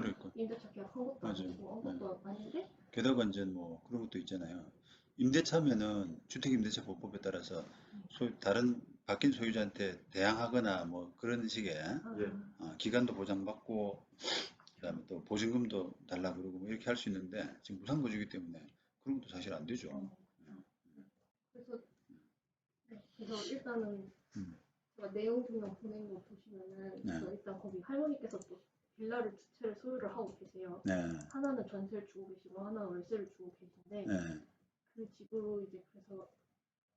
그러니까 임대차 계약한 것도 맞아요. 아니고 한 네. 것도 아닌데. 게다가 이제 뭐 그런 것도 있잖아요. 임대차면은 주택임대차보법에 따라서 다른 바뀐 소유자한테 대항하거나 뭐 그런 식의 예. 기간도 보장받고 그다음에 또 보증금도 달라 그러고 뭐 이렇게 할 수 있는데 지금 무상거주기 때문에 그런 것도 사실 안 되죠. 그래서 그래서 일단은 음. 제가 내용 증명 보낸 거 보시면은 네. 그래서 일단 거기 할머니께서 또 빌라를 두 채를 소유를 하고 계세요. 네. 하나는 전세를 주고 계시고 하나는 월세를 주고 계신데 네. 그 집으로 이제 그래서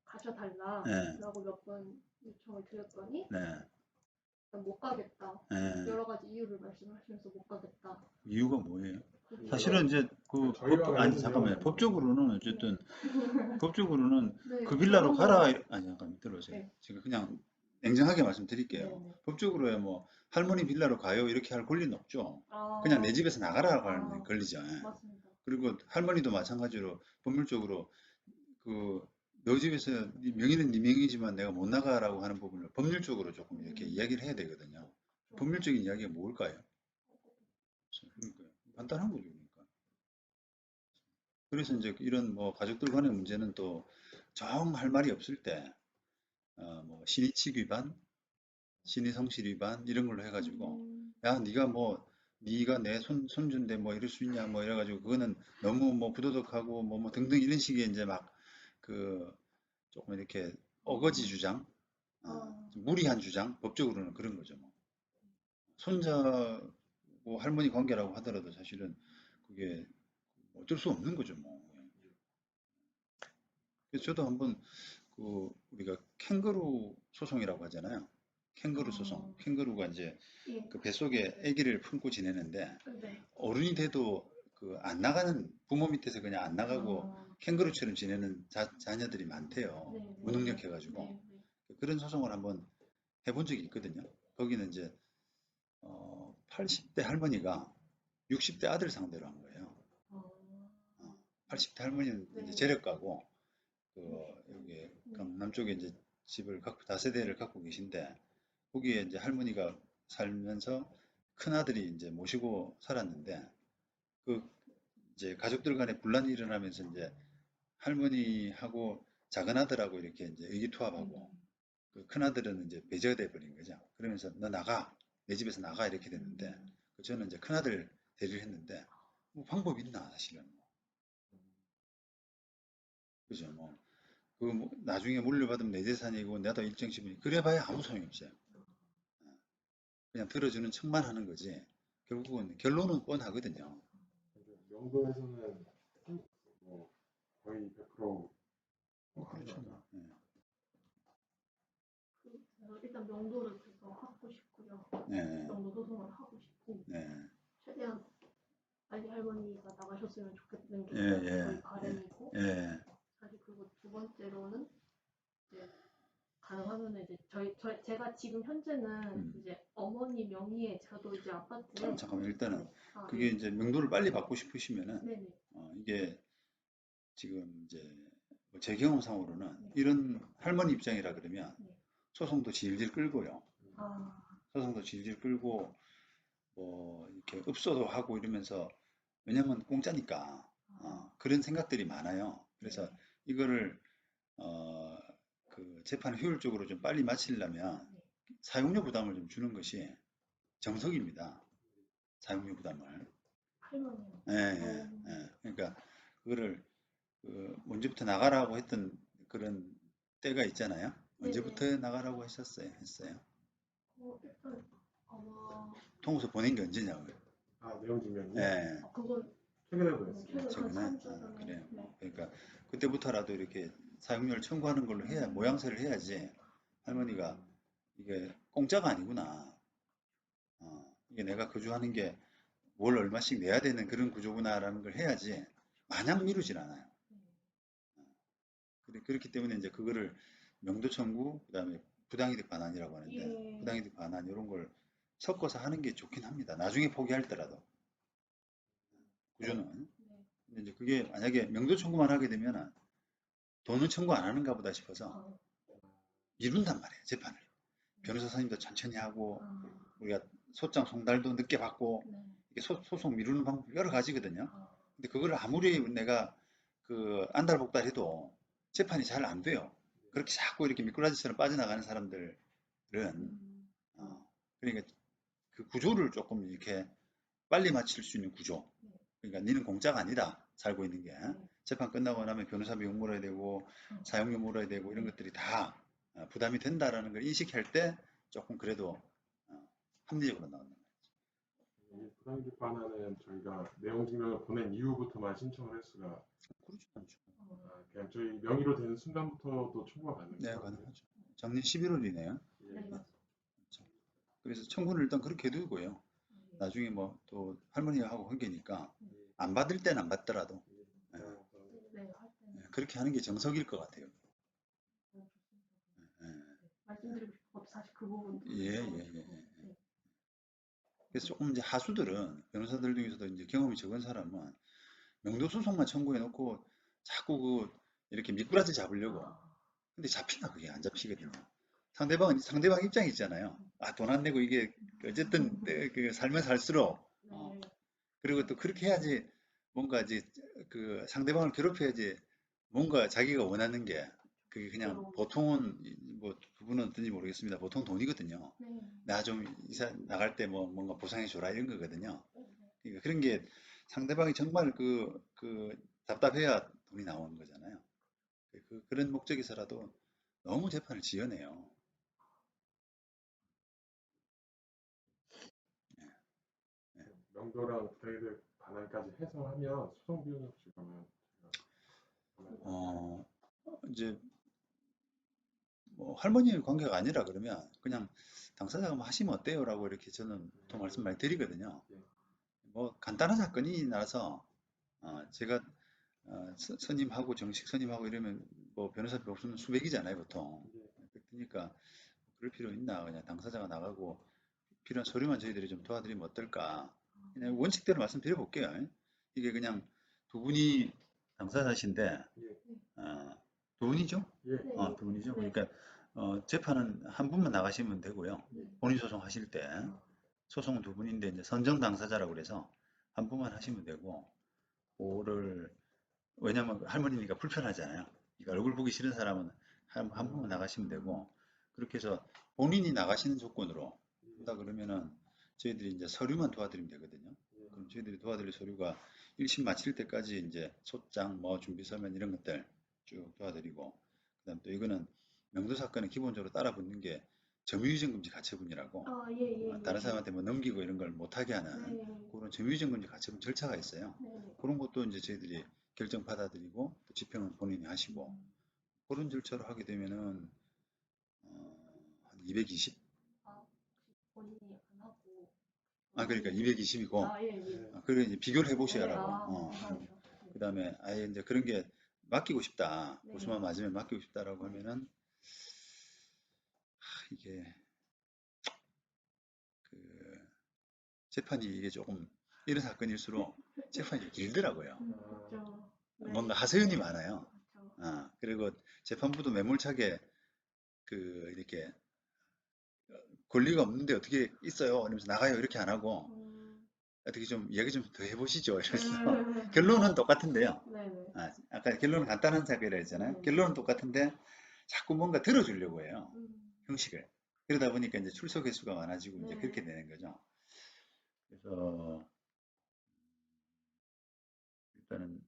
가셔달라라고 네. 몇 번 요청을 드렸더니 네. 못 가겠다. 네. 여러 가지 이유를 말씀하시면서 못 가겠다. 이유가 뭐예요? 사실은 이제 그 잠깐만요. 법적으로는 어쨌든 법적으로는 네, 그 빌라로 그런 가라. 거- 아니 잠깐 들어보세요. 네. 제가 그냥 냉정하게 말씀드릴게요. 네. 법적으로야 뭐 할머니 빌라로 가요 이렇게 할 권리는 없죠. 아, 그냥 내 집에서 나가라고 하는 권리죠. 맞습니다. 그리고 할머니도 마찬가지로 법률적으로 그 너 집에서 명의는 네 명의지만 내가 못 나가라고 하는 부분을 법률적으로 조금 이렇게 이야기를 해야 되거든요. 법률적인 이야기가 뭘까요? 그러니까요. 간단한 거죠. 그러니까. 그래서 이제 이런 뭐 가족들 간의 문제는 또 정 할 말이 없을 때, 뭐 신의칙 위반, 신의성실 위반 이런 걸로 해가지고, 야, 네가 내 손주인데 뭐 이럴 수 있냐 뭐 이래가지고 그거는 너무 뭐 부도덕하고 뭐 등등 이런 식의 이제 막 그 조금 이렇게 어거지 주장, 좀 무리한 주장, 법적으로는 그런 거죠. 뭐. 손자고 할머니 관계라고 하더라도 사실은 그게 어쩔 수 없는 거죠. 뭐. 그래서 저도 한번 그 우리가 캥거루 소송이라고 하잖아요. 캥거루 소송. 캥거루가 이제 예. 그 뱃속에 아기를 품고 지내는데 네. 어른이 돼도 그 안 나가는 부모 밑에서 그냥 안 나가고 캥거루처럼 지내는 자녀들이 많대요. 네. 무능력해가지고 네. 그런 소송을 한번 해본 적이 있거든요. 거기는 이제 80대 할머니가 60대 아들 상대로 한 거예요. 80대 할머니는 이제 재력가고 여기 강남 쪽에 이제 집을 갖고 다세대를 갖고 계신데 거기에 이제 할머니가 살면서 큰 아들이 이제 모시고 살았는데 그 이제 가족들 간에 분란이 일어나면서 이제 할머니하고 작은 아들하고 이렇게 이제 의기투합하고 그 큰 아들은 이제 배제가 돼 버린 거죠. 그러면서 너 나가 내 집에서 나가 이렇게 됐는데 저는 이제 큰 아들 대리를 했는데 뭐 방법이 있나 사실은 그죠 뭐. 뭐 나중에 물려받으면 내 재산이고 나도 일정 지분이 그래봐야 아무 소용이 없어요. 그냥 들어주는 척만 하는 거지. 결국은 결론은 뻔하거든요. 명도에서는 뭐 거의 100% 그렇죠. 그래서 일단 명도를 그래서 하고 싶고요. 네. 명도 소송을 하고 싶고 네. 최대한 빨리 할머니가 나가셨으면 좋겠는 게 예, 저희 바람이고 사실 그리고 두 번째로는 이제 가능하면 이제 제가 지금 현재는 이제 어머니 명의의 저도 이제 아파트에 잠깐만 일단은 그게 이제 명도를 빨리 받고 싶으시면은 이게 지금 이제 제 경험상으로는 이런 할머니 입장이라 그러면 소송도 질질 끌고요. 소송도 질질 끌고 뭐 이렇게 읍소도 하고 이러면서 왜냐면 공짜니까 그런 생각들이 많아요. 그래서 이거를 그 재판을 효율적으로 좀 빨리 마치려면 사용료 부담을 좀 주는 것이 정석입니다. 사용료 부담을. 그러니까 그거를 언제부터 나가라고 했던 그런 때가 있잖아요. 언제부터 나가라고 했어요? 일단 아마 통보서 보낸 게 언제냐고요? 내용 증명이요? 네. 그건 최근에 보냈어요. 최근에? 그래요. 그러니까 그때부터라도 이렇게 사용료를 청구하는 걸로 해야 모양새를 해야지 할머니가 이게 공짜가 아니구나. 이게 내가 거주하는 게 월 얼마씩 내야 되는 그런 구조구나라는 걸 해야지 마냥 미루진 않아요. 그렇기 때문에 이제 그거를 명도 청구, 그다음에 부당이득 반환이라고 하는데 부당이득 반환 이런 걸 섞어서 하는 게 좋긴 합니다. 나중에 포기할 때라도 구조는. 근데 이제 그게 만약에 명도 청구만 하게 되면 돈은 청구 안 하는가 보다 싶어서 미룬단 말이에요. 재판을. 변호사 선임도 천천히 하고 우리가 소장 송달도 늦게 받고 이게 소송 미루는 방법 여러 가지거든요. 아, 근데 그걸 아무리 내가 그 안달복달해도 재판이 잘 안 돼요. 그렇게 자꾸 이렇게 미꾸라지처럼 빠져나가는 사람들은 어, 그러니까 그 구조를 조금 이렇게 빨리 마칠 수 있는 구조. 그러니까 니는 공짜가 아니다. 살고 있는 게. 재판 끝나고 나면 변호사비 용 물어야 되고 사용료 물어야 되고 이런 것들이 다 부담이 된다라는 걸 인식할 때 조금 그래도 합리적으로 나온다. 이 부당이득 반환은 저희가 내용 증명을 보낸 이후부터만 신청을 할 수가 그렇지 않죠. 그냥 저희 명의로 되는 순간부터도 청구가 가능해요. 네, 가능하죠. 작년 11월이네요. 네, 맞아요. 그래서 청구를 일단 그렇게 해두고요. 나중에 뭐 또 할머니가 하고 관계니까 안 받을 땐 안 받더라도 네, 할 때는 그렇게 하는 게 정석일 것 같아요. 너무 좋습니다. 예, 말씀드리고 싶은 것도 사실 그 부분도 예, 너무 예, 예, 좋고. 예. 네. 그래서 조금 이제 하수들은 변호사들 중에서도 이제 경험이 적은 사람은 명도 소송만 청구해 놓고 자꾸 이렇게 미꾸라지 잡으려고. 근데 잡히나 그게 안 잡히거든요. 상대방 입장이 있잖아요. 아, 돈 안 내고 이게 어쨌든 그 살면 살수록 네. 그리고 또 그렇게 해야지 뭔가 이제 그 상대방을 괴롭혀야지 뭔가 자기가 원하는 게 그게 그냥 보통은 뭐 그분은 어떤지 모르겠습니다. 보통 돈이거든요. 네. 나 좀 이사 나갈 때 뭐 뭔가 보상해 줘라 이런 거거든요. 네. 그러니까 그런 게 상대방이 정말 그 답답해야 돈이 나오는 거잖아요. 그런 목적에서라도 너무 재판을 지연해요. 명도랑 부당이득 반환까지 해서 하면 소송 비용이 혹시 그러면 어, 이제 뭐 할머니 관계가 아니라 그러면 그냥 당사자가 뭐 하시면 어때요라고 이렇게 저는 보통 말씀 많이 드리거든요. 뭐 간단한 사건이 나서 제가 선임하고 정식 선임하고 이러면 뭐 변호사비 없으면 수백이잖아요 보통. 그러니까 그럴 필요 있나 그냥 당사자가 나가고 필요한 서류만 저희들이 좀 도와드리면 어떨까. 그냥 원칙대로 말씀드려 볼게요. 이게 그냥 두 분이 당사자신데 두 분이죠? 예. 네. 두 분이죠. 네. 그러니까 재판은 한 분만 나가시면 되고요. 본인 소송 하실 때 소송은 두 분인데 이제 선정 당사자라고 그래서 한 분만 하시면 되고 그거를 왜냐면 할머니니까 불편하잖아요. 그러니까 얼굴 보기 싫은 사람은 한 분만 나가시면 되고 그렇게 해서 본인이 나가시는 조건으로 한다 그러면은 저희들이 이제 서류만 도와드리면 되거든요. 그럼 저희들이 도와드릴 서류가 1심 마칠 때까지 이제 소장, 뭐 준비 서면 이런 것들 쭉 도와드리고 그다음 또 이거는 명도 사건에 기본적으로 따라 붙는 게 점유유전금지 가처분이라고 아, 예. 다른 사람한테 뭐 넘기고 이런 걸 못하게 하는 네. 그런 점유유전금지 가처분 절차가 있어요. 네. 그런 것도 이제 저희들이 결정 받아들이고 또 집행은 본인이 하시고 그런 절차로 하게 되면은 한 220? 아, 혹시 본인이 안 하고 그러니까 220이고 아, 예. 그래 이제 비교를 네, 해보시라고. 감사합니다. 그 다음에 아예 이제 그런 게 맡기고 싶다. 네. 고수만 맞으면 맡기고 싶다라고 하면은 이게 그 재판이 이게 조금 이런 사건일수록 재판이 길더라고요. 그렇죠. 네. 뭔가 하소연이 많아요. 그렇죠. 그리고 재판부도 매몰차게 이렇게 권리가 없는데 어떻게 있어요? 이러면서 나가요. 이렇게 안 하고 어떻게 좀 이야기 좀 더 해보시죠. 이래서 결론은 똑같은데요. 네네. 아까 결론은 간단한 사건이라 했잖아요. 네. 결론은 똑같은데 자꾸 뭔가 들어주려고 해요. 음. 형식을. 그러다 보니까 이제 출석 횟수가 많아지고 이제 네. 그렇게 되는 거죠. 그래서 일단은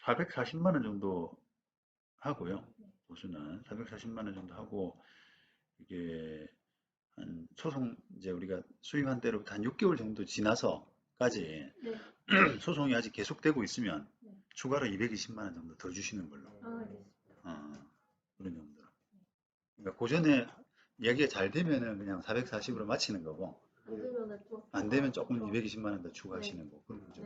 440만 원 정도 하고요. 보수는 440만 원 정도 하고 이게 한 소송 이제 우리가 수임한 때로부터 한 6개월 정도 지나서까지 네. 소송이 아직 계속되고 있으면 네. 추가로 220만 원 정도 더 주시는 걸로. 알겠습니다. 그런 정도로. 그러니까 그 전에 이야기가 잘 되면은 그냥 440으로 마치는 거고 안 되면은 좀 안 되면 조금 그렇죠. 220만 원 더 추가하시는 거 그런 거죠.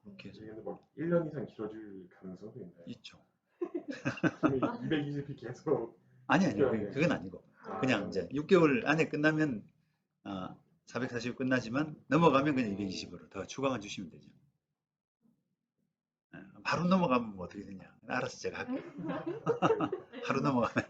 그렇게 해서 이게 뭐 1년 이상 길어질 가능성도 있나요? 있죠. 지금 220이 계속 아니, 네. 그건 아니고 그냥 이제 6개월 안에 끝나면 440 끝나지만 넘어가면 그냥 220으로 더 추가만 주시면 되죠. 바로 넘어가면 뭐 어떻게 되냐? 알아서 제가 할게요. 하루 넘어가면